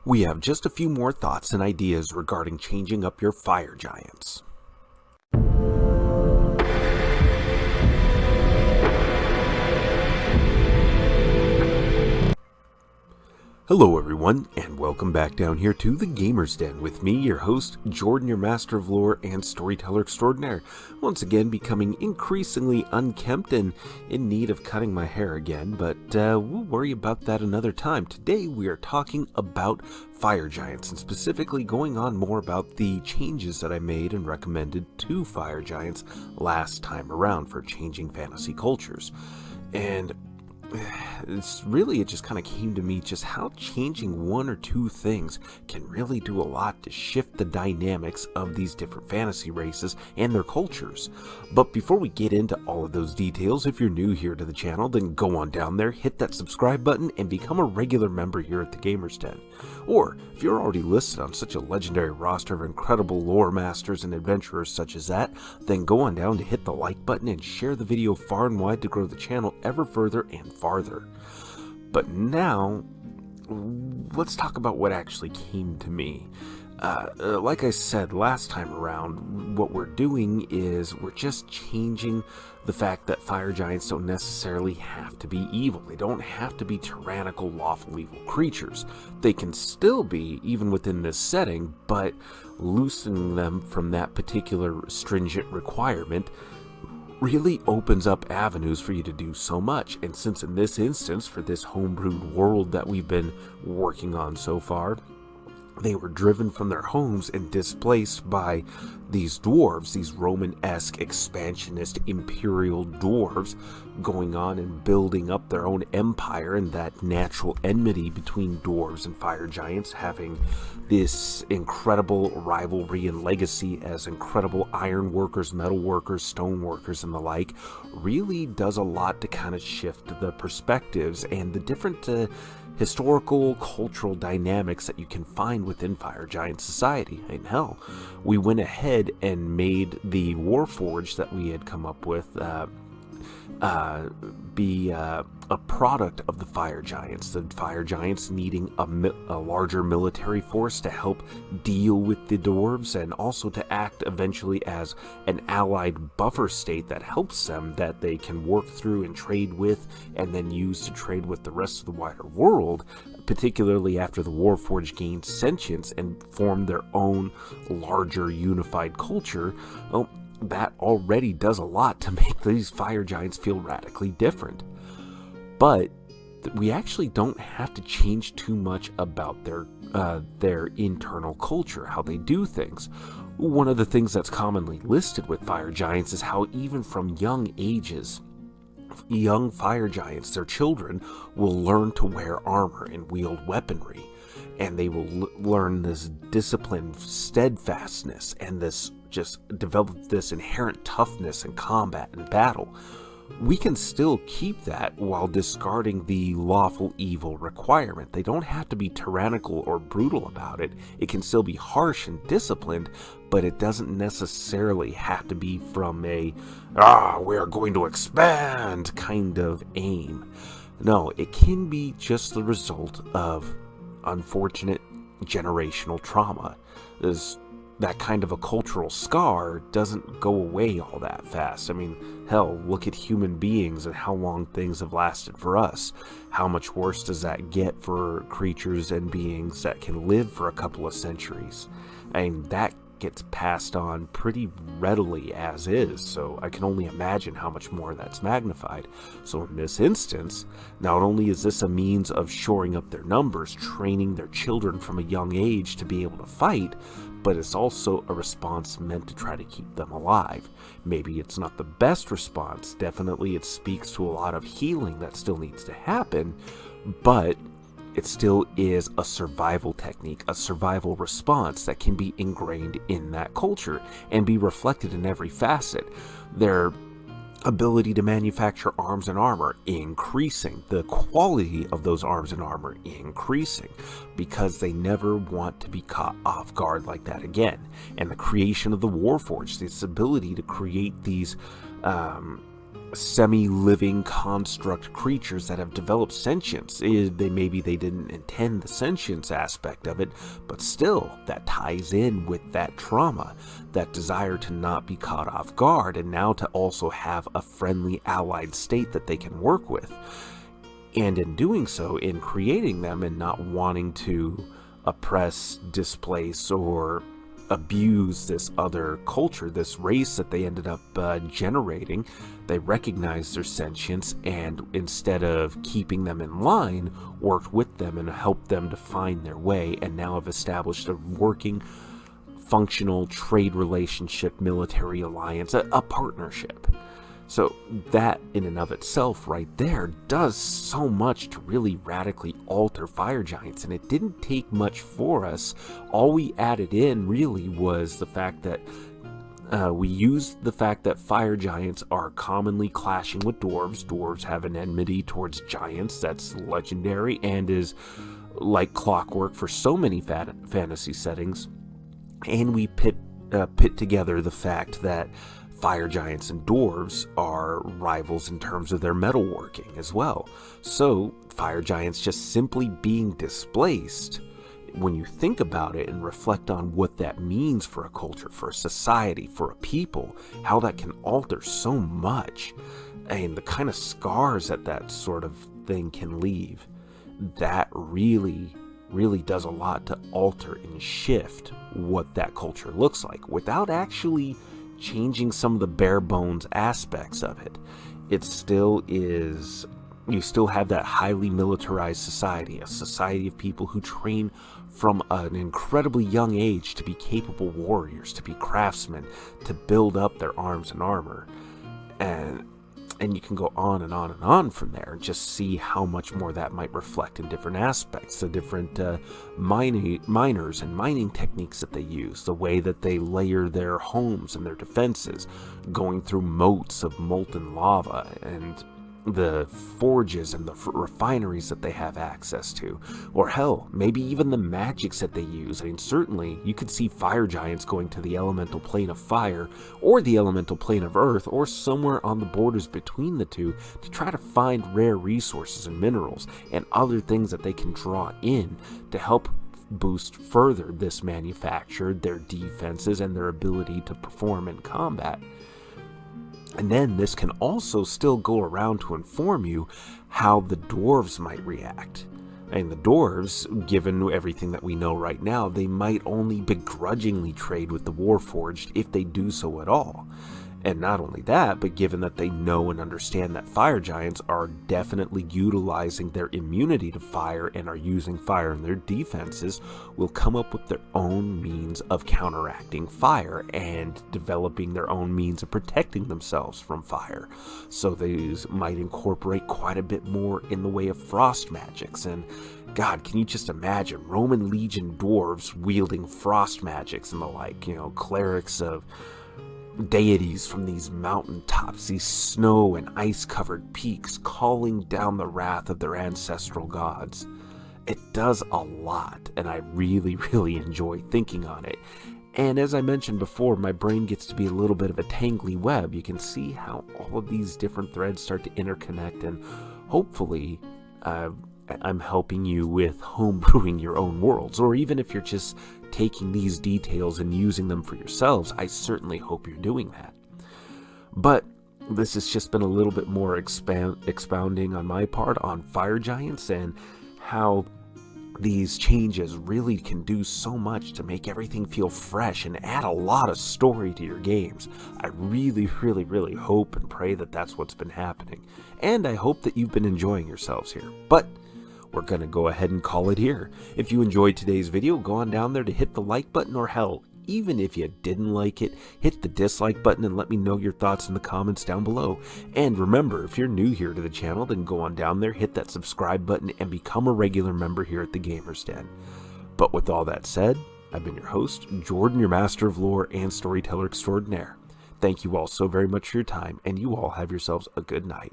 We have just a few more thoughts and ideas regarding changing up your fire giants. Hello everyone, and welcome back down here to the Gamer's Den with me, your host, Jordan, your master of lore and storyteller extraordinaire, once again becoming increasingly unkempt and in need of cutting my hair again, but we'll worry about that another time. Today we are talking about fire giants, and specifically going on more about the changes that I made and recommended to fire giants last time around for changing fantasy cultures. And it just kind of came to me just how changing one or two things can really do a lot to shift the dynamics of these different fantasy races and their cultures. But before we get into all of those details, if you're new here to the channel, then go on down there, hit that subscribe button, and become a regular member here at the Gamer's Den. Or, if you're already listed on such a legendary roster of incredible lore masters and adventurers such as that, then go on down to hit the like button and share the video far and wide to grow the channel ever further and farther. But now, let's talk about what actually came to me. Like I said last time around, what we're doing is we're just changing the fact that fire giants don't necessarily have to be evil. They don't have to be tyrannical, lawful evil creatures. They can still be, even within this setting, but loosening them from that particular stringent requirement really opens up avenues for you to do so much. And since in this instance, for this homebrewed world that we've been working on so far, they were driven from their homes and displaced by these dwarves, these Roman-esque expansionist imperial dwarves, going on and building up their own empire, and that natural enmity between dwarves and fire giants having this incredible rivalry and legacy as incredible iron workers, metal workers, stone workers, and the like, really does a lot to kind of shift the perspectives and the different historical, cultural dynamics that you can find within fire giant society. And hell, we went ahead and made the Warforged that we had come up with be a product of the fire giants. The fire giants needing a larger military force to help deal with the dwarves, and also to act eventually as an allied buffer state that helps them, that they can work through and trade with, and then use to trade with the rest of the wider world, particularly after the Warforged gained sentience and formed their own larger unified culture. Well, that already does a lot to make these fire giants feel radically different. But we actually don't have to change too much about their internal culture, how they do things. One of the things that's commonly listed with fire giants is how even from young ages, young fire giants, their children, will learn to wear armor and wield weaponry. And they will learn this discipline, steadfastness, and this just develop this inherent toughness in combat and battle. We can still keep that while discarding the lawful evil requirement. They don't have to be tyrannical or brutal about it. It can still be harsh and disciplined, but it doesn't necessarily have to be from a, we're going to expand kind of aim. No, it can be just the result of unfortunate generational trauma. That kind of a cultural scar doesn't go away all that fast. I mean, hell, look at human beings and how long things have lasted for us. How much worse does that get for creatures and beings that can live for a couple of centuries? I mean, that gets passed on pretty readily as is, so I can only imagine how much more that's magnified. So in this instance, not only is this a means of shoring up their numbers, training their children from a young age to be able to fight, but it's also a response meant to try to keep them alive. Maybe it's not the best response, definitely it speaks to a lot of healing that still needs to happen, but it still is a survival technique, a survival response that can be ingrained in that culture and be reflected in every facet. Their ability to manufacture arms and armor increasing, the quality of those arms and armor increasing, because they never want to be caught off guard like that again. And the creation of the Warforged, this ability to create these semi-living construct creatures that have developed sentience. Maybe they didn't intend the sentience aspect of it, but still, that ties in with that trauma, that desire to not be caught off guard, and now to also have a friendly allied state that they can work with. And in doing so, in creating them and not wanting to oppress, displace, or abuse this other culture, this race that they ended up generating, they recognized their sentience, and instead of keeping them in line, worked with them and helped them to find their way, and now have established a working, functional trade relationship, military alliance, a partnership. So that in and of itself right there does so much to really radically alter fire giants, and it didn't take much for us. All we added in really was the fact that we used the fact that fire giants are commonly clashing with dwarves. Dwarves have an enmity towards giants that's legendary and is like clockwork for so many fantasy settings. And we pit together the fact that fire giants and dwarves are rivals in terms of their metalworking as well. So fire giants just simply being displaced, when you think about it and reflect on what that means for a culture, for a society, for a people, how that can alter so much, and the kind of scars that sort of thing can leave, that really does a lot to alter and shift what that culture looks like without actually changing some of the bare bones aspects of it. It still is, you still have that highly militarized society, a society of people who train from an incredibly young age to be capable warriors, to be craftsmen, to build up their arms and armor. And you can go on and on and on from there and just see how much more that might reflect in different aspects, the different miners and mining techniques that they use, the way that they layer their homes and their defenses, going through moats of molten lava, and the forges and the refineries that they have access to, or hell, maybe even the magics that they use. I mean, certainly you could see fire giants going to the elemental plane of fire or the elemental plane of earth, or somewhere on the borders between the two, to try to find rare resources and minerals and other things that they can draw in to help boost further this manufacture, their defenses, and their ability to perform in combat. And then this can also still go around to inform you how the dwarves might react. And the dwarves, given everything that we know right now, they might only begrudgingly trade with the Warforged if they do so at all. And not only that, but given that they know and understand that fire giants are definitely utilizing their immunity to fire and are using fire in their defenses, will come up with their own means of counteracting fire and developing their own means of protecting themselves from fire. So these might incorporate quite a bit more in the way of frost magics. And God, can you just imagine Roman legion dwarves wielding frost magics and the like, clerics of deities from these mountaintops, these snow and ice-covered peaks, calling down the wrath of their ancestral gods. It does a lot, and I really enjoy thinking on it. And as I mentioned before, my brain gets to be a little bit of a tangly web. You can see how all of these different threads start to interconnect, and hopefully I'm helping you with homebrewing your own worlds, or even if you're just taking these details and using them for yourselves, I certainly hope you're doing that. But this has just been a little bit more expounding on my part on fire giants and how these changes really can do so much to make everything feel fresh and add a lot of story to your games. I really hope and pray that that's what's been happening, and I hope that you've been enjoying yourselves here. But we're gonna go ahead and call it here. If you enjoyed today's video, go on down there to hit the like button, or hell, even if you didn't like it, hit the dislike button and let me know your thoughts in the comments down below. And remember, if you're new here to the channel, then go on down there, hit that subscribe button, and become a regular member here at the Gamer's Den. But with all that said, I've been your host, Jordan, your master of lore and storyteller extraordinaire. Thank you all so very much for your time, and you all have yourselves a good night.